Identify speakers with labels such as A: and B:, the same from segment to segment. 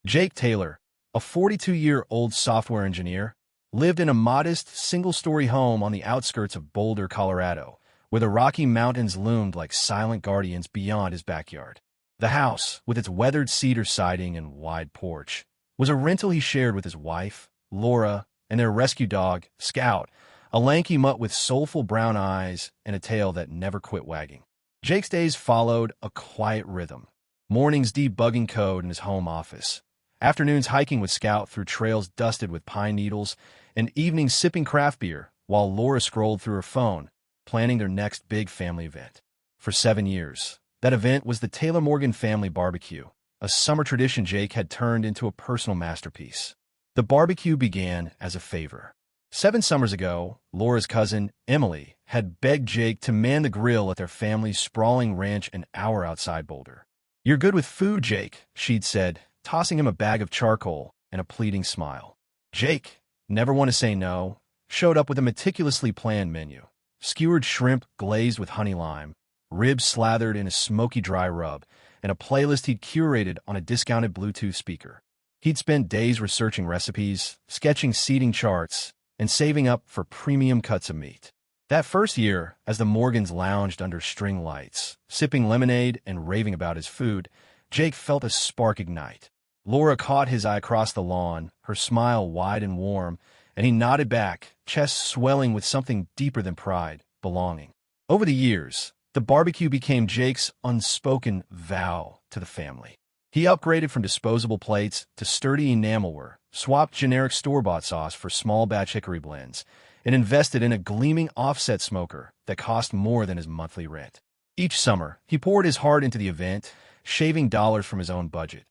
A: Jake Taylor, a 42-year-old software engineer, lived in a modest, single-story home on the outskirts of Boulder, Colorado, where the Rocky Mountains loomed like silent guardians beyond his backyard. The house, with its weathered cedar siding and wide porch, was a rental he shared with his wife, Laura, and their rescue dog, Scout, a lanky mutt with soulful brown eyes and a tail that never quit wagging. Jake's days followed a quiet rhythm. Mornings debugging code in his home office, afternoons hiking with Scout through trails dusted with pine needles, and evenings sipping craft beer while Laura scrolled through her phone, planning their next big family event. For 7 years, that event was the Taylor Morgan family barbecue, a summer tradition Jake had turned into a personal masterpiece. The barbecue began as a favor. 7 summers ago, Laura's cousin, Emily, had begged Jake to man the grill at their family's sprawling ranch an hour outside Boulder. "You're good with food, Jake," she'd said, tossing him a bag of charcoal and a pleading smile. Jake, never one to say no, showed up with a meticulously planned menu. Skewered shrimp glazed with honey lime, ribs slathered in a smoky dry rub, and a playlist he'd curated on a discounted Bluetooth speaker. He'd spent days researching recipes, sketching seating charts, and saving up for premium cuts of meat. That first year, as the Morgans lounged under string lights, sipping lemonade and raving about his food, Jake felt a spark ignite. Laura caught his eye across the lawn, her smile wide and warm, and he nodded back, chest swelling with something deeper than pride, belonging. Over the years, the barbecue became Jake's unspoken vow to the family. He upgraded from disposable plates to sturdy enamelware, swapped generic store-bought sauce for small-batch hickory blends, and invested in a gleaming offset smoker that cost more than his monthly rent. Each summer, he poured his heart into the event, shaving dollars from his own budget.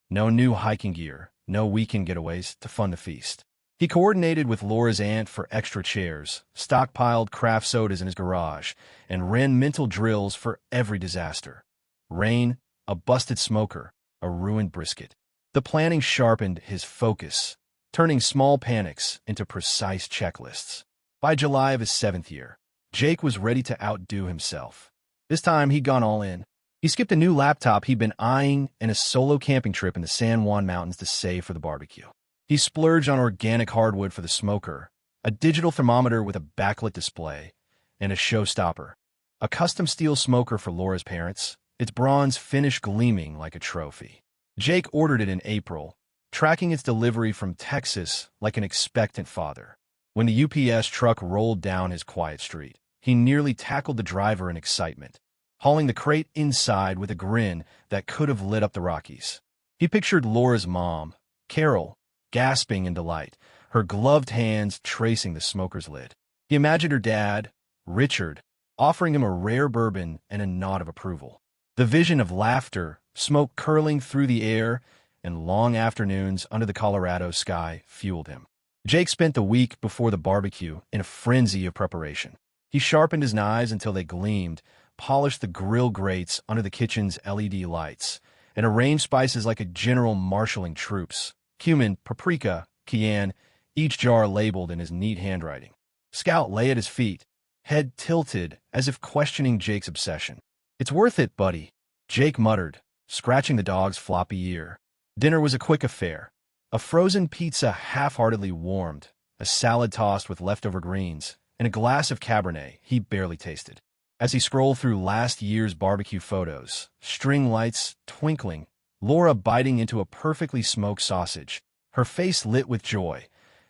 A: No new hiking gear, no weekend getaways to fund the feast. He coordinated with Laura's aunt for extra chairs, stockpiled craft sodas in his garage, and ran mental drills for every disaster. Rain, a busted smoker, a ruined brisket. The planning sharpened his focus, turning small panics into precise checklists. By July of his 7th year, Jake was ready to outdo himself. This time, he'd gone all in. He skipped a new laptop he'd been eyeing and a solo camping trip in the San Juan Mountains to save for the barbecue. He splurged on organic hardwood for the smoker, a digital thermometer with a backlit display, and a showstopper, a custom steel smoker for Laura's parents, its bronze finish gleaming like a trophy. Jake ordered it in April, tracking its delivery from Texas like an expectant father. When the UPS truck rolled down his quiet street, he nearly tackled the driver in excitement, hauling the crate inside with a grin that could have lit up the Rockies. He pictured Laura's mom, Carol, gasping in delight, her gloved hands tracing the smoker's lid. He imagined her dad, Richard, offering him a rare bourbon and a nod of approval. The vision of laughter, smoke curling through the air, and long afternoons under the Colorado sky fueled him. Jake spent the week before the barbecue in a frenzy of preparation. He sharpened his knives until they gleamed, polished the grill grates under the kitchen's LED lights, and arranged spices like a general marshaling troops. Cumin, paprika, cayenne, each jar labeled in his neat handwriting. Scout lay at his feet, head tilted as if questioning Jake's obsession. "It's worth it, buddy," Jake muttered, scratching the dog's floppy ear. Dinner was a quick affair. A frozen pizza half-heartedly warmed, a salad tossed with leftover greens, and a glass of Cabernet he barely tasted. As he scrolled through last year's barbecue photos, string lights twinkling, Laura biting into a perfectly smoked sausage, her face lit with joy,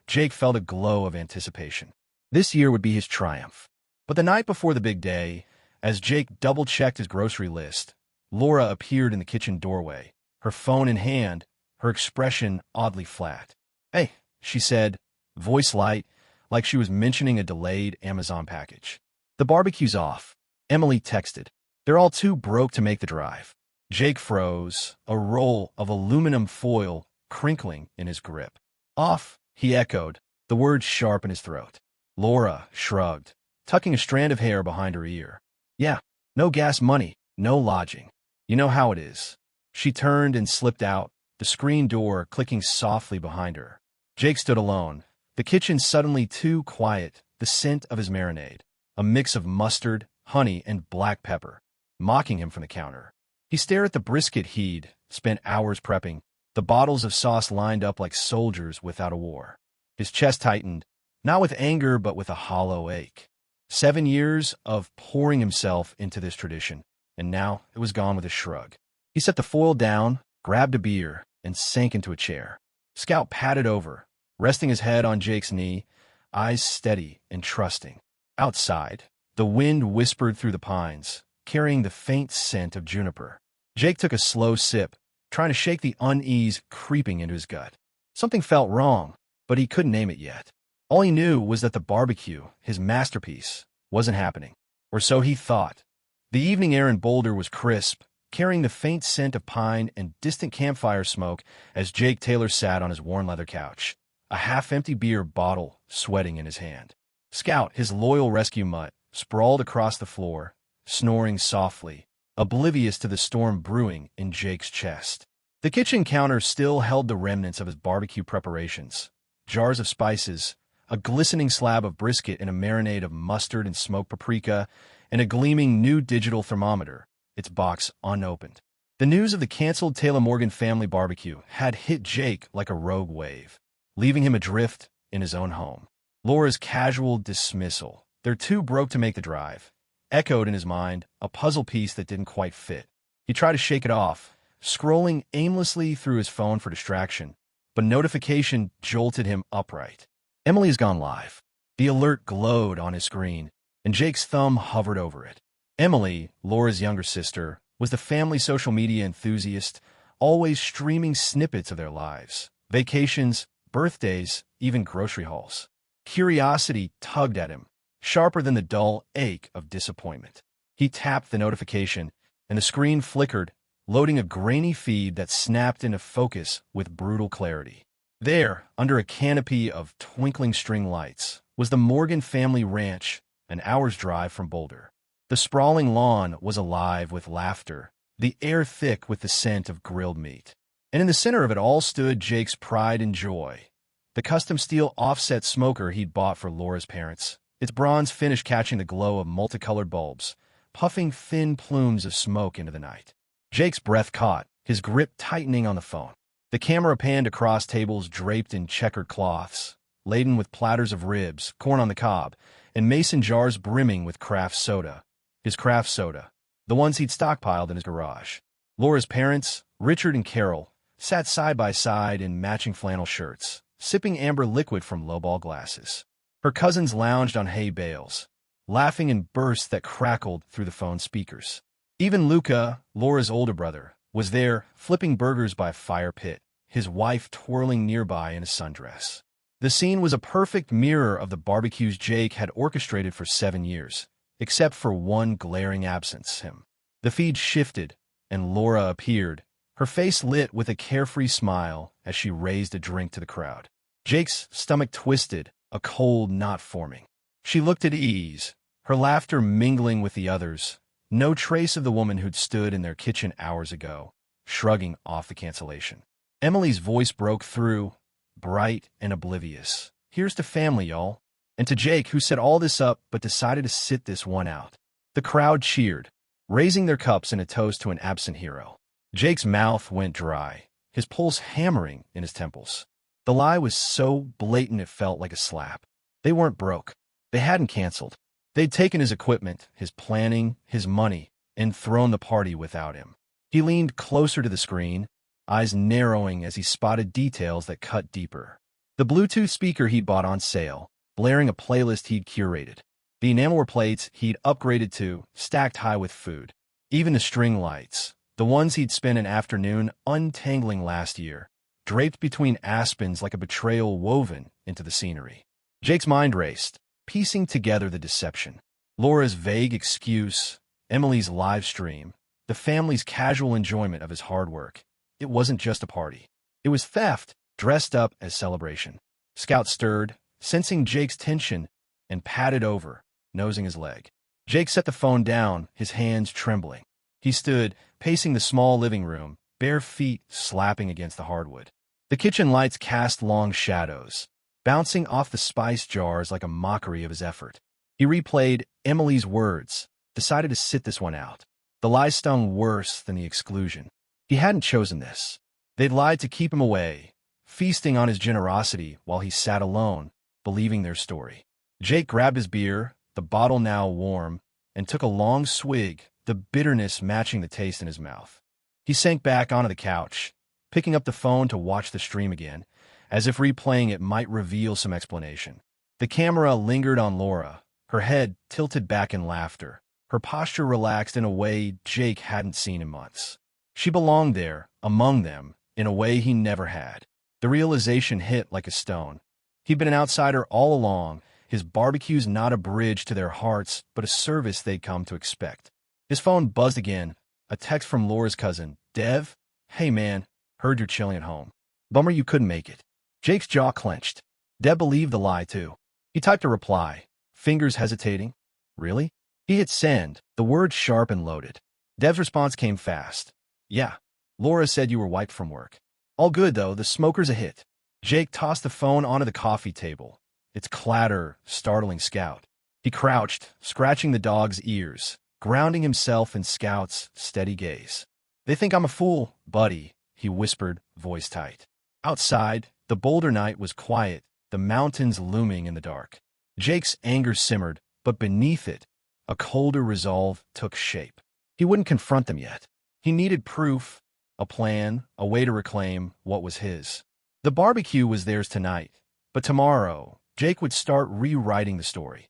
A: Jake felt a glow of anticipation. This year would be his triumph. But the night before the big day, as Jake double-checked his grocery list, Laura appeared in the kitchen doorway, her phone in hand, her expression oddly flat. "Hey," she said, voice light, like she was mentioning a delayed Amazon package. "The barbecue's off," Emily texted. "They're all too broke to make the drive." Jake froze, a roll of aluminum foil crinkling in his grip. "Off," he echoed, the words sharp in his throat. Laura shrugged, tucking a strand of hair behind her ear. "Yeah, no gas money, no lodging. You know how it is." She turned and slipped out, the screen door clicking softly behind her. Jake stood alone, the kitchen suddenly too quiet, the scent of his marinade, a mix of mustard, honey, and black pepper, mocking him from the counter. He stared at the brisket he'd spent hours prepping, the bottles of sauce lined up like soldiers without a war. His chest tightened, not with anger but with a hollow ache. 7 years of pouring himself into this tradition, and now it was gone with a shrug. He set the foil down, grabbed a beer, and sank into a chair. Scout padded over, resting his head on Jake's knee, eyes steady and trusting. Outside, the wind whispered through the pines, carrying the faint scent of juniper. Jake took a slow sip, trying to shake the unease creeping into his gut. Something felt wrong, but he couldn't name it yet. All he knew was that the barbecue, his masterpiece, wasn't happening. Or so he thought. The evening air in Boulder was crisp, carrying the faint scent of pine and distant campfire smoke as Jake Taylor sat on his worn leather couch, a half-empty beer bottle sweating in his hand. Scout, his loyal rescue mutt, sprawled across the floor, snoring softly, oblivious to the storm brewing in Jake's chest. The kitchen counter still held the remnants of his barbecue preparations, jars of spices, a glistening slab of brisket in a marinade of mustard and smoked paprika, and a gleaming new digital thermometer, its box unopened. The news of the canceled Taylor Morgan family barbecue had hit Jake like a rogue wave, leaving him adrift in his own home. Laura's casual dismissal, "They're too broke to make the drive," echoed in his mind, a puzzle piece that didn't quite fit. He tried to shake it off, scrolling aimlessly through his phone for distraction, but notification jolted him upright. Emily has gone live. The alert glowed on his screen, and Jake's thumb hovered over it. Emily, Laura's younger sister, was the family social media enthusiast, always streaming snippets of their lives, vacations, birthdays, even grocery hauls. Curiosity tugged at him, sharper than the dull ache of disappointment. He tapped the notification, and the screen flickered, loading a grainy feed that snapped into focus with brutal clarity. There, under a canopy of twinkling string lights, was the Morgan family ranch, an hour's drive from Boulder. The sprawling lawn was alive with laughter, the air thick with the scent of grilled meat. And in the center of it all stood Jake's pride and joy, the custom steel offset smoker he'd bought for Laura's parents, its bronze finish catching the glow of multicolored bulbs, puffing thin plumes of smoke into the night. Jake's breath caught, his grip tightening on the phone. The camera panned across tables draped in checkered cloths, laden with platters of ribs, corn on the cob, and mason jars brimming with craft soda. His craft soda, the ones he'd stockpiled in his garage. Laura's parents, Richard and Carol, sat side by side in matching flannel shirts, sipping amber liquid from lowball glasses. Her cousins lounged on hay bales, laughing in bursts that crackled through the phone speakers. Even Luca, Laura's older brother, was there, flipping burgers by a fire pit, his wife twirling nearby in a sundress. The scene was a perfect mirror of the barbecues Jake had orchestrated for 7 years, except for one glaring absence, him. The feed shifted, and Laura appeared, her face lit with a carefree smile as she raised a drink to the crowd. Jake's stomach twisted, a cold knot forming. She looked at ease, her laughter mingling with the others, no trace of the woman who'd stood in their kitchen hours ago, shrugging off the cancellation. Emily's voice broke through, bright and oblivious. "Here's to family, y'all." And to Jake, who set all this up but decided to sit this one out. The crowd cheered, raising their cups in a toast to an absent hero. Jake's mouth went dry, his pulse hammering in his temples. The lie was so blatant it felt like a slap. They weren't broke. They hadn't canceled. They'd taken his equipment, his planning, his money, and thrown the party without him. He leaned closer to the screen, eyes narrowing as he spotted details that cut deeper. The Bluetooth speaker he'd bought on sale, blaring a playlist he'd curated. The enamelware plates he'd upgraded to, stacked high with food. Even the string lights, the ones he'd spent an afternoon untangling last year, draped between aspens like a betrayal woven into the scenery. Jake's mind raced, piecing together the deception. Laura's vague excuse, Emily's live stream, the family's casual enjoyment of his hard work. It wasn't just a party. It was theft, dressed up as celebration. Scout stirred, sensing Jake's tension, and patted over, nosing his leg. Jake set the phone down, his hands trembling. He stood, pacing the small living room, bare feet slapping against the hardwood. The kitchen lights cast long shadows, bouncing off the spice jars like a mockery of his effort. He replayed Emily's words, decided to sit this one out. The lie stung worse than the exclusion. He hadn't chosen this. They'd lied to keep him away, feasting on his generosity while he sat alone, believing their story. Jake grabbed his beer, the bottle now warm, and took a long swig, the bitterness matching the taste in his mouth. He sank back onto the couch, picking up the phone to watch the stream again, as if replaying it might reveal some explanation. The camera lingered on Laura, her head tilted back in laughter, her posture relaxed in a way Jake hadn't seen in months. She belonged there, among them, in a way he never had. The realization hit like a stone. He'd been an outsider all along, his barbecue's not a bridge to their hearts, but a service they'd come to expect. His phone buzzed again, a text from Laura's cousin, Dev. "Hey man, heard you're chilling at home. Bummer you couldn't make it." Jake's jaw clenched. Dev believed the lie, too. He typed a reply, fingers hesitating. Really? He hit send, the word sharp and loaded. Dev's response came fast. "Yeah. Laura said you were wiped from work. All good, though. The smoker's a hit." Jake tossed the phone onto the coffee table, its clatter startling Scout. He crouched, scratching the dog's ears, grounding himself in Scout's steady gaze. "They think I'm a fool, buddy," he whispered, voice tight. Outside, the Boulder night was quiet, the mountains looming in the dark. Jake's anger simmered, but beneath it, a colder resolve took shape. He wouldn't confront them yet. He needed proof, a plan, a way to reclaim what was his. The barbecue was theirs tonight, but tomorrow, Jake would start rewriting the story.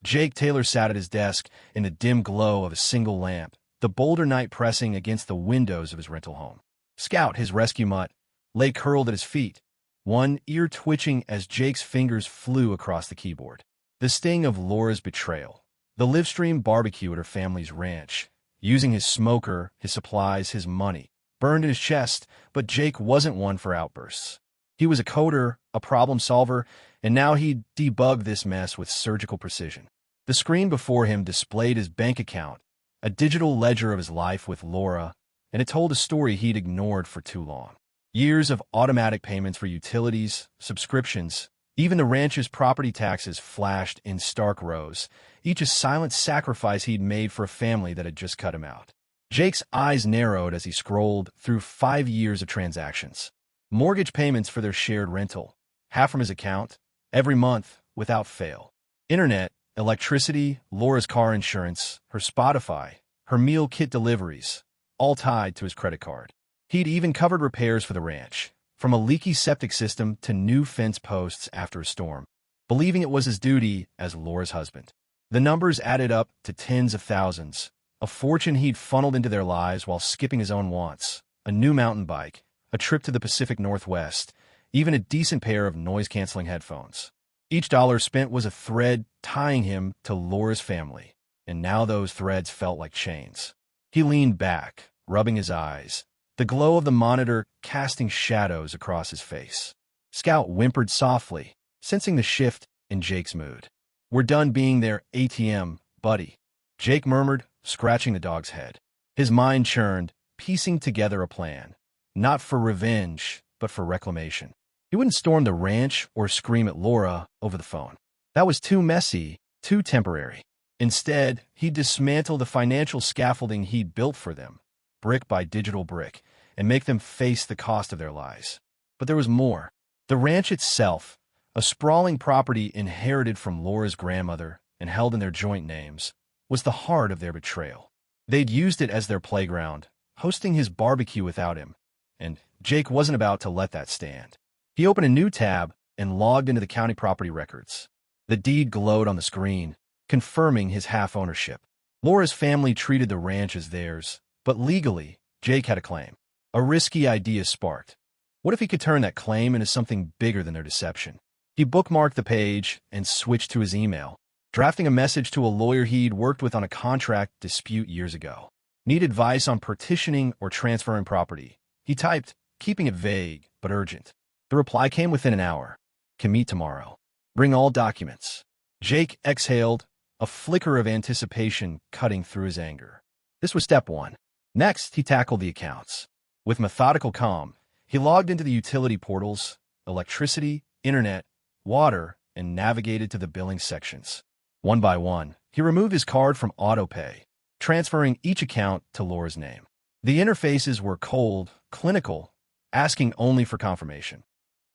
A: Jake Taylor sat at his desk in the dim glow of a single lamp, the Boulder night pressing against the windows of his rental home. Scout, his rescue mutt, lay curled at his feet, one ear twitching as Jake's fingers flew across the keyboard. The sting of Laura's betrayal. The Livestream barbecue at her family's ranch, using his smoker, his supplies, his money, burned in his chest, but Jake wasn't one for outbursts. He was a coder, a problem solver, and now he'd debug this mess with surgical precision. The screen before him displayed his bank account, a digital ledger of his life with Laura, and it told a story he'd ignored for too long. Years of automatic payments for utilities, subscriptions, even the ranch's property taxes flashed in stark rows, each a silent sacrifice he'd made for a family that had just cut him out. Jake's eyes narrowed as he scrolled through 5 years of transactions. Mortgage payments for their shared rental, half from his account, every month, without fail. Internet, electricity, Laura's car insurance, her Spotify, her meal kit deliveries, all tied to his credit card. He'd even covered repairs for the ranch, from a leaky septic system to new fence posts after a storm, believing it was his duty as Laura's husband. The numbers added up to tens of thousands, a fortune he'd funneled into their lives while skipping his own wants, a new mountain bike, a trip to the Pacific Northwest, even a decent pair of noise-canceling headphones. Each dollar spent was a thread tying him to Laura's family, and now those threads felt like chains. He leaned back, rubbing his eyes, the glow of the monitor casting shadows across his face. Scout whimpered softly, sensing the shift in Jake's mood. "We're done being their ATM, buddy," Jake murmured, scratching the dog's head. His mind churned, piecing together a plan, not for revenge, but for reclamation. He wouldn't storm the ranch or scream at Laura over the phone. That was too messy, too temporary. Instead, he'd dismantle the financial scaffolding he'd built for them, brick by digital brick, and make them face the cost of their lies. But there was more. The ranch itself, a sprawling property inherited from Laura's grandmother and held in their joint names, was the heart of their betrayal. They'd used it as their playground, hosting his barbecue without him, and Jake wasn't about to let that stand. He opened a new tab and logged into the county property records. The deed glowed on the screen, confirming his half-ownership. Laura's family treated the ranch as theirs, but legally, Jake had a claim. A risky idea sparked. What if he could turn that claim into something bigger than their deception? He bookmarked the page and switched to his email, drafting a message to a lawyer he'd worked with on a contract dispute years ago. Need advice on partitioning or transferring property. He typed, keeping it vague but urgent. The reply came within an hour. Can meet tomorrow. Bring all documents. Jake exhaled, a flicker of anticipation cutting through his anger. This was step one. Next, he tackled the accounts. With methodical calm, he logged into the utility portals, electricity, internet, water, and navigated to the billing sections. One by one, he removed his card from autopay, transferring each account to Laura's name. The interfaces were cold, clinical, asking only for confirmation.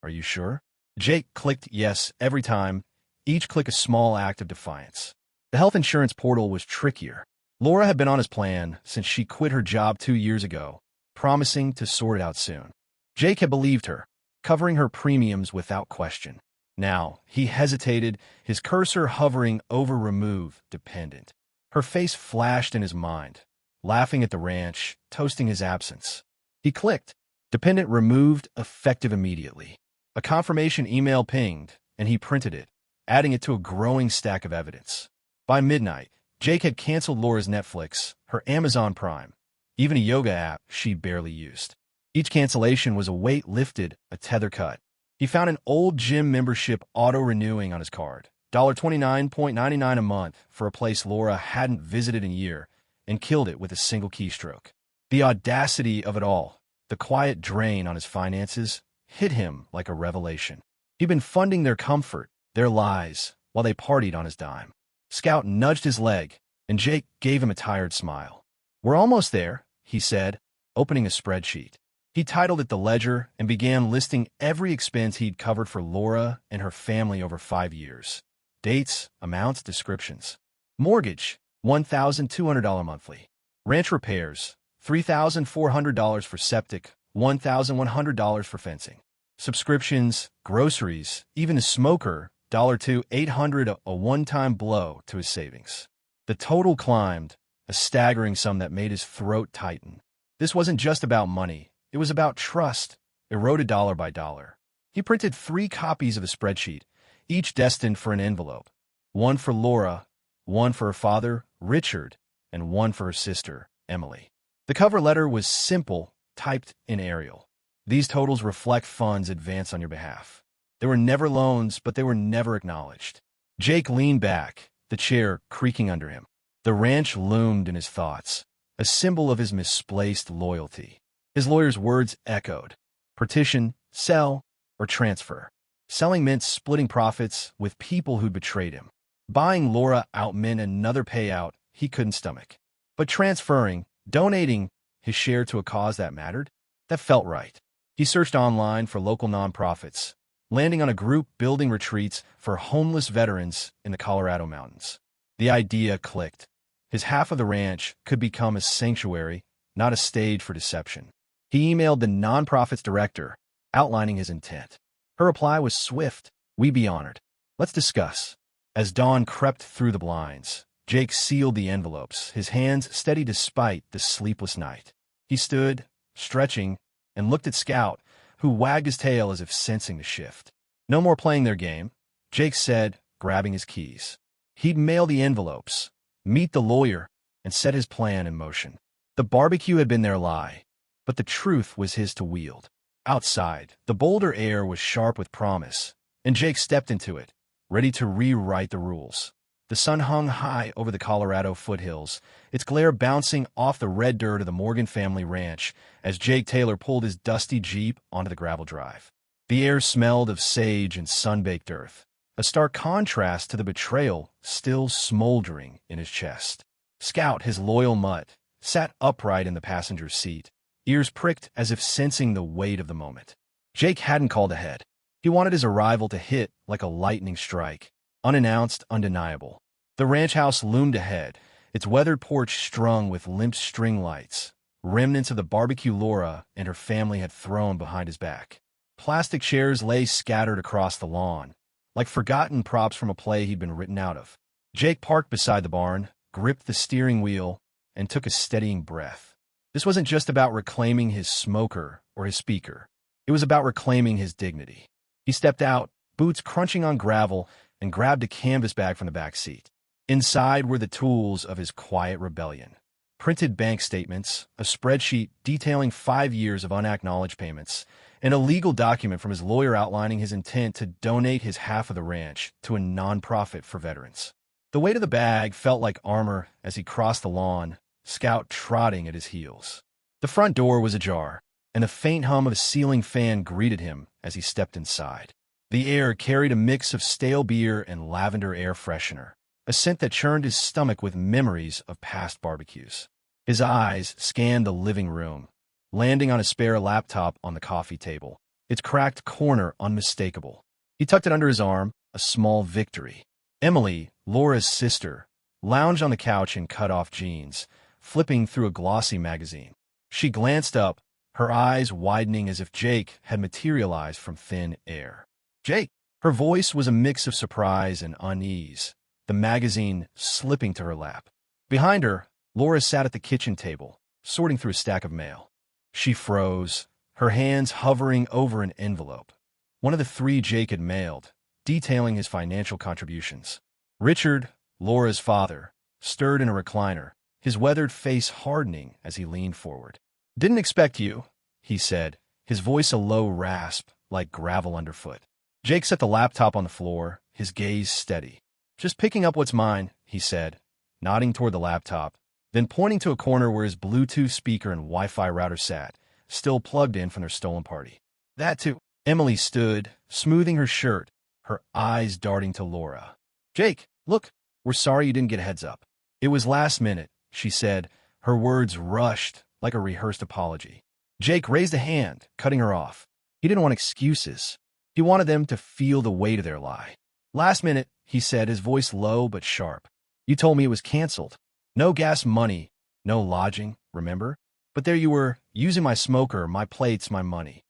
A: Are you sure? Jake clicked yes every time, each click a small act of defiance. The health insurance portal was trickier. Laura had been on his plan since she quit her job 2 years ago, promising to sort it out soon. Jake had believed her, covering her premiums without question. Now, he hesitated, his cursor hovering over remove dependent. Her face flashed in his mind, laughing at the ranch, toasting his absence. He clicked. Dependent removed, effective immediately. A confirmation email pinged, and he printed it, adding it to a growing stack of evidence. By midnight, Jake had canceled Laura's Netflix, her Amazon Prime, even a yoga app she barely used. Each cancellation was a weight lifted, a tether cut. He found an old gym membership auto-renewing on his card, $29.99 a month for a place Laura hadn't visited in a year, and killed it with a single keystroke. The audacity of it all, the quiet drain on his finances, hit him like a revelation. He'd been funding their comfort, their lies, while they partied on his dime. Scout nudged his leg, and Jake gave him a tired smile. "We're almost there," he said, opening a spreadsheet. He titled it The Ledger and began listing every expense he'd covered for Laura and her family over 5 years. Dates, amounts, descriptions. Mortgage, $1,200 monthly. Ranch repairs, $3,400 for septic, $1,100 for fencing. Subscriptions, groceries, even a smoker, $2,800, a one-time blow to his savings. The total climbed, a staggering sum that made his throat tighten. This wasn't just about money. It was about trust, eroded dollar by dollar. He printed 3 copies of the spreadsheet, each destined for an envelope. One for Laura, one for her father, Richard, and one for her sister, Emily. The cover letter was simple, typed in Arial. These totals reflect funds advanced on your behalf. They were never loans, but they were never acknowledged. Jake leaned back, the chair creaking under him. The ranch loomed in his thoughts, a symbol of his misplaced loyalty. His lawyer's words echoed. Partition, sell, or transfer. Selling meant splitting profits with people who'd betrayed him. Buying Laura out meant another payout he couldn't stomach. But transferring, donating his share to a cause that mattered, that felt right. He searched online for local nonprofits, landing on a group building retreats for homeless veterans in the Colorado mountains. The idea clicked. His half of the ranch could become a sanctuary, not a stage for deception. He emailed the nonprofit's director, outlining his intent. Her reply was swift. "We'd be honored. Let's discuss." As dawn crept through the blinds, Jake sealed the envelopes, his hands steady despite the sleepless night. He stood, stretching, and looked at Scout, who wagged his tail as if sensing the shift. "No more playing their game," Jake said, grabbing his keys. He'd mail the envelopes, meet the lawyer, and set his plan in motion. The barbecue had been their lie, but the truth was his to wield. Outside, the Boulder air was sharp with promise, and Jake stepped into it, ready to rewrite the rules. The sun hung high over the Colorado foothills, its glare bouncing off the red dirt of the Morgan family ranch as Jake Taylor pulled his dusty Jeep onto the gravel drive. The air smelled of sage and sun-baked earth, a stark contrast to the betrayal still smoldering in his chest. Scout, his loyal mutt, sat upright in the passenger's seat, ears pricked as if sensing the weight of the moment. Jake hadn't called ahead. He wanted his arrival to hit like a lightning strike, unannounced, undeniable. The ranch house loomed ahead, its weathered porch strung with limp string lights, remnants of the barbecue Laura and her family had thrown behind his back. Plastic chairs lay scattered across the lawn, like forgotten props from a play he'd been written out of. Jake parked beside the barn, gripped the steering wheel, and took a steadying breath. This wasn't just about reclaiming his smoker or his speaker. It was about reclaiming his dignity. He stepped out, boots crunching on gravel, and grabbed a canvas bag from the back seat. Inside were the tools of his quiet rebellion. Printed bank statements, a spreadsheet detailing 5 years of unacknowledged payments, and a legal document from his lawyer outlining his intent to donate his half of the ranch to a nonprofit for veterans. The weight of the bag felt like armor as he crossed the lawn, Scout trotting at his heels. The front door was ajar, and the faint hum of a ceiling fan greeted him as he stepped inside. The air carried a mix of stale beer and lavender air freshener, a scent that churned his stomach with memories of past barbecues. His eyes scanned the living room, landing on a spare laptop on the coffee table, its cracked corner unmistakable. He tucked it under his arm, a small victory. Emily, Laura's sister, lounged on the couch in cut-off jeans, flipping through a glossy magazine. She glanced up, her eyes widening as if Jake had materialized from thin air. "Jake!" Her voice was a mix of surprise and unease, the magazine slipping to her lap. Behind her, Laura sat at the kitchen table, sorting through a stack of mail. She froze, her hands hovering over an envelope, one of the 3 Jake had mailed, detailing his financial contributions. Richard, Laura's father, stirred in a recliner, his weathered face hardening as he leaned forward. "Didn't expect you," he said, his voice a low rasp like gravel underfoot. Jake set the laptop on the floor, his gaze steady. "Just picking up what's mine," he said, nodding toward the laptop, then pointing to a corner where his Bluetooth speaker and Wi-Fi router sat, still plugged in from their stolen party. "That too." Emily stood, smoothing her shirt, her eyes darting to Laura. "Jake, look, we're sorry you didn't get a heads up. It was last minute," she said, her words rushed like a rehearsed apology. Jake raised a hand, cutting her off. He didn't want excuses. He wanted them to feel the weight of their lie. "Last minute," he said, his voice low but sharp. "You told me it was canceled. No gas money, no lodging, remember? But there you were, using my smoker, my plates, my money."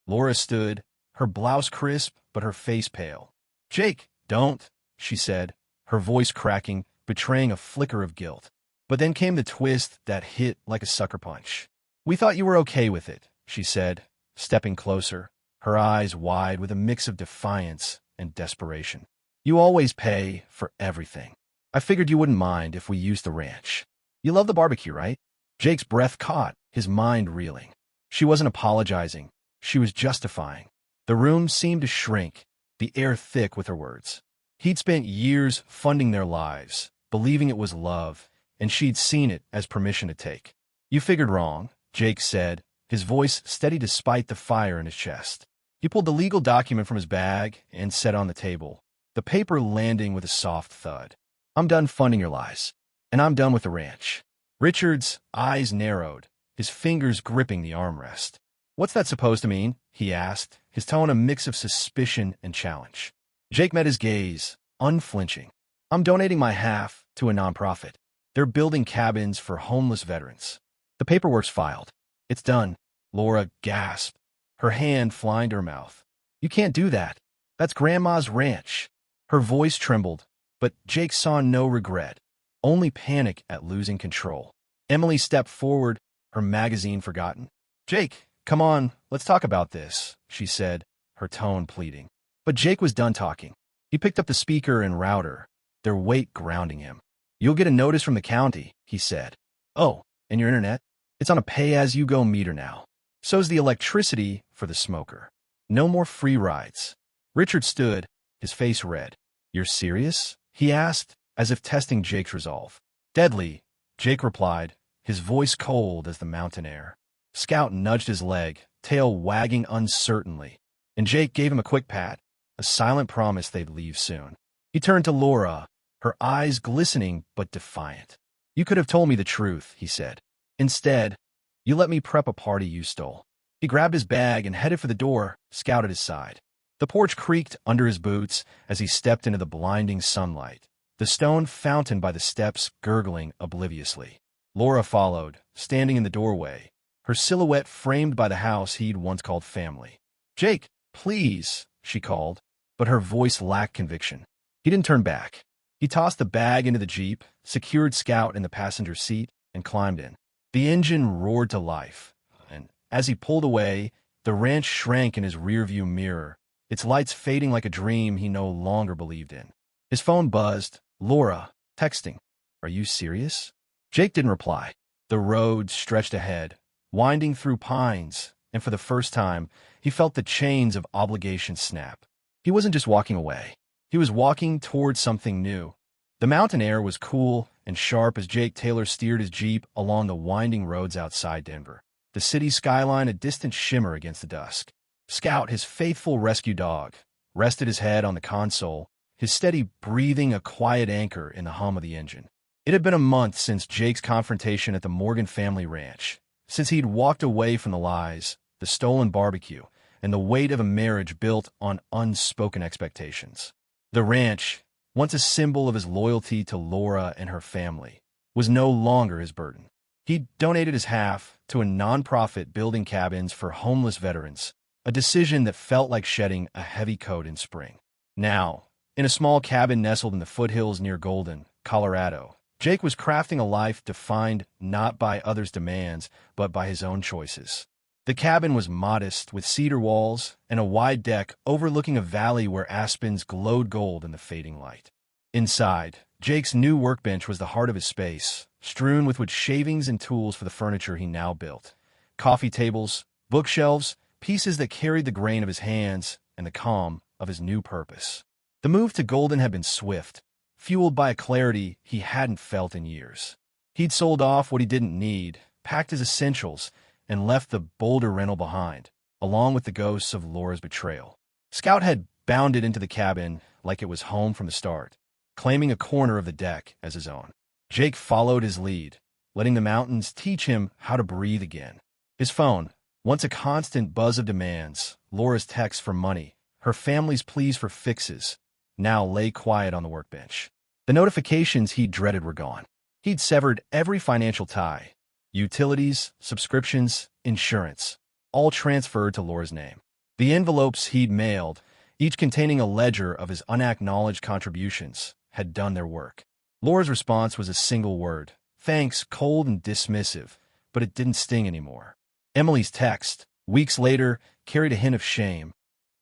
A: Laura stood, her blouse crisp but her face pale. "Jake, don't," she said, her voice cracking, betraying a flicker of guilt. But then came the twist that hit like a sucker punch. "We thought you were okay with it," she said, stepping closer, her eyes wide with a mix of defiance and desperation. "You always pay for everything. I figured you wouldn't mind if we used the ranch. You love the barbecue, right?" Jake's breath caught, his mind reeling. She wasn't apologizing. She was justifying. The room seemed to shrink, the air thick with her words. He'd spent years funding their lives, believing it was love, and she'd seen it as permission to take. "You figured wrong," Jake said, his voice steady despite the fire in his chest. He pulled the legal document from his bag and set it on the table, the paper landing with a soft thud. "I'm done funding your lies, and I'm done with the ranch." Richard's eyes narrowed, his fingers gripping the armrest. "What's that supposed to mean?" he asked, his tone a mix of suspicion and challenge. Jake met his gaze, unflinching. "I'm donating my half to a nonprofit. They're building cabins for homeless veterans. The paperwork's filed. It's done." Laura gasped, her hand flying to her mouth. "You can't do that. That's Grandma's ranch." Her voice trembled, but Jake saw no regret, only panic at losing control. Emily stepped forward, her magazine forgotten. "Jake, come on, let's talk about this," she said, her tone pleading. But Jake was done talking. He picked up the speaker and router, their weight grounding him. "You'll get a notice from the county," he said. "Oh, and your internet? It's on a pay-as-you-go meter now. So's the electricity for the smoker. No more free rides." Richard stood, his face red. "You're serious?" he asked, as if testing Jake's resolve. "Deadly," Jake replied, his voice cold as the mountain air. Scout nudged his leg, tail wagging uncertainly, and Jake gave him a quick pat, a silent promise they'd leave soon. He turned to Laura, her eyes glistening but defiant. "You could have told me the truth," he said. "Instead, you let me prep a party you stole." He grabbed his bag and headed for the door, Scout at his side. The porch creaked under his boots as he stepped into the blinding sunlight, the stone fountain by the steps gurgling obliviously. Laura followed, standing in the doorway, her silhouette framed by the house he'd once called family. "Jake, please," she called, but her voice lacked conviction. He didn't turn back. He tossed the bag into the Jeep, secured Scout in the passenger seat, and climbed in. The engine roared to life, and as he pulled away, the ranch shrank in his rearview mirror, its lights fading like a dream he no longer believed in. His phone buzzed. "Laura, texting. Are you serious?" Jake didn't reply. The road stretched ahead, winding through pines, and for the first time, he felt the chains of obligation snap. He wasn't just walking away. He was walking toward something new. The mountain air was cool and sharp as Jake Taylor steered his Jeep along the winding roads outside Denver, the city skyline a distant shimmer against the dusk. Scout, his faithful rescue dog, rested his head on the console, his steady breathing a quiet anchor in the hum of the engine. It had been a month since Jake's confrontation at the Morgan family ranch, since he'd walked away from the lies, the stolen barbecue, and the weight of a marriage built on unspoken expectations. The ranch, once a symbol of his loyalty to Laura and her family, was no longer his burden. He donated his half to a nonprofit building cabins for homeless veterans, a decision that felt like shedding a heavy coat in spring. Now, in a small cabin nestled in the foothills near Golden, Colorado, Jake was crafting a life defined not by others' demands, but by his own choices. The cabin was modest, with cedar walls and a wide deck overlooking a valley where aspens glowed gold in the fading light. Inside, Jake's new workbench was the heart of his space, strewn with wood shavings and tools for the furniture he now built. Coffee tables, bookshelves, pieces that carried the grain of his hands and the calm of his new purpose. The move to Golden had been swift, fueled by a clarity he hadn't felt in years. He'd sold off what he didn't need, packed his essentials, and left the Boulder rental behind, along with the ghosts of Laura's betrayal. Scout had bounded into the cabin like it was home from the start, claiming a corner of the deck as his own. Jake followed his lead, letting the mountains teach him how to breathe again. His phone, once a constant buzz of demands, Laura's texts for money, her family's pleas for fixes, now lay quiet on the workbench. The notifications he dreaded were gone. He'd severed every financial tie. Utilities, subscriptions, insurance, all transferred to Laura's name. The envelopes he'd mailed, each containing a ledger of his unacknowledged contributions, had done their work. Laura's response was a single word, thanks, cold and dismissive, but it didn't sting anymore. Emily's text, weeks later, carried a hint of shame.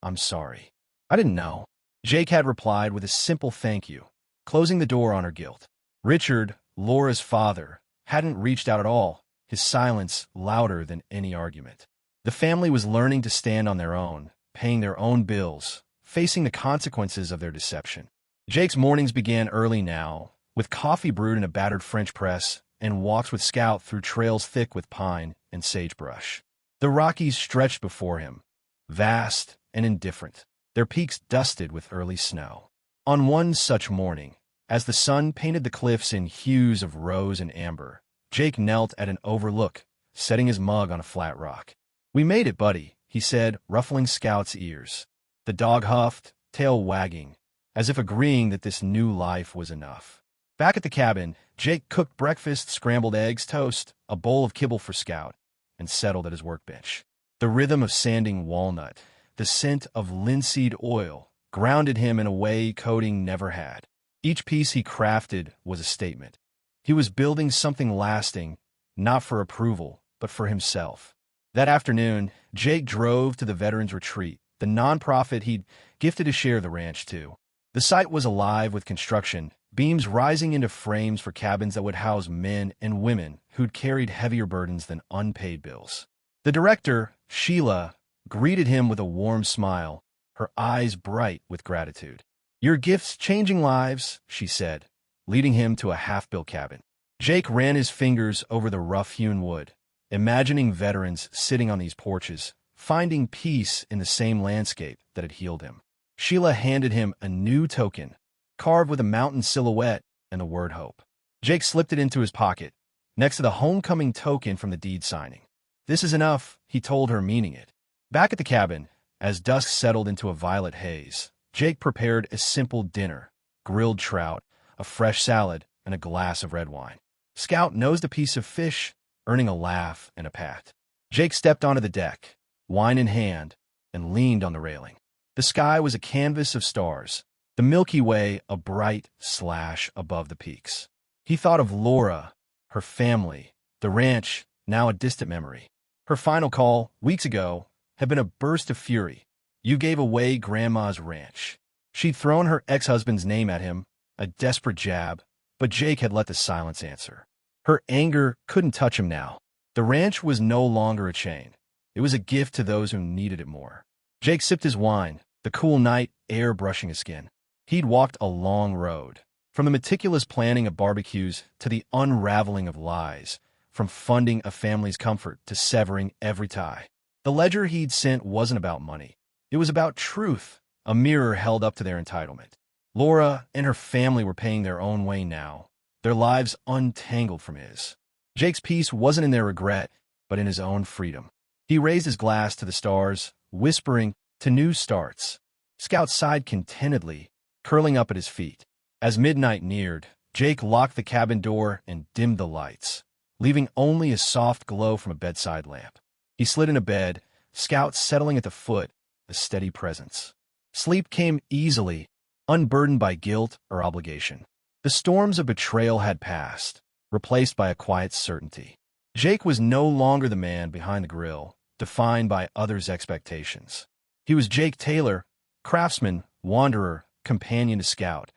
A: I'm sorry. I didn't know. Jake had replied with a simple thank you, closing the door on her guilt. Richard, Laura's father, hadn't reached out at all, his silence louder than any argument. The family was learning to stand on their own, paying their own bills, facing the consequences of their deception. Jake's mornings began early now, with coffee brewed in a battered French press and walks with Scout through trails thick with pine and sagebrush. The Rockies stretched before him, vast and indifferent, their peaks dusted with early snow. On one such morning, as the sun painted the cliffs in hues of rose and amber, Jake knelt at an overlook, setting his mug on a flat rock. We made it, buddy, he said, ruffling Scout's ears. The dog huffed, tail wagging, as if agreeing that this new life was enough. Back at the cabin, Jake cooked breakfast, scrambled eggs, toast, a bowl of kibble for Scout, and settled at his workbench. The rhythm of sanding walnut, the scent of linseed oil, grounded him in a way coding never had. Each piece he crafted was a statement. He was building something lasting, not for approval, but for himself. That afternoon, Jake drove to the Veterans Retreat, the nonprofit he'd gifted a share of the ranch to. The site was alive with construction, beams rising into frames for cabins that would house men and women who'd carried heavier burdens than unpaid bills. The director, Sheila, greeted him with a warm smile, her eyes bright with gratitude. Your gift's changing lives, she said, leading him to a half-built cabin. Jake ran his fingers over the rough-hewn wood, imagining veterans sitting on these porches, finding peace in the same landscape that had healed him. Sheila handed him a new token, carved with a mountain silhouette and the word hope. Jake slipped it into his pocket, next to the homecoming token from the deed signing. This is enough, he told her, meaning it. Back at the cabin, as dusk settled into a violet haze, Jake prepared a simple dinner, grilled trout, a fresh salad, and a glass of red wine. Scout nosed a piece of fish, earning a laugh and a pat. Jake stepped onto the deck, wine in hand, and leaned on the railing. The sky was a canvas of stars, the Milky Way a bright slash above the peaks. He thought of Laura, her family, the ranch, now a distant memory. Her final call, weeks ago, had been a burst of fury. You gave away Grandma's ranch. She'd thrown her ex-husband's name at him, a desperate jab, but Jake had let the silence answer. Her anger couldn't touch him now. The ranch was no longer a chain. It was a gift to those who needed it more. Jake sipped his wine, the cool night air brushing his skin. He'd walked a long road, from the meticulous planning of barbecues to the unraveling of lies, from funding a family's comfort to severing every tie. The ledger he'd sent wasn't about money. It was about truth, a mirror held up to their entitlement. Laura and her family were paying their own way now, their lives untangled from his. Jake's peace wasn't in their regret. but in his own freedom. He raised his glass to the stars, whispering, "To new starts." Scout sighed contentedly, curling up at his feet. As midnight neared, Jake locked the cabin door and dimmed the lights, leaving only a soft glow from a bedside lamp. He slid into bed, Scout settling at the foot, a steady presence. Sleep came easily, unburdened by guilt or obligation. The storms of betrayal had passed, replaced by a quiet certainty. Jake was no longer the man behind the grill, defined by others' expectations. He was Jake Taylor, craftsman, wanderer, companion to Scout,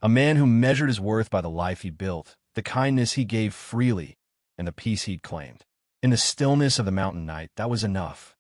A: a man who measured his worth by the life he built, the kindness he gave freely, and the peace he'd claimed. In the stillness of the mountain night, that was enough.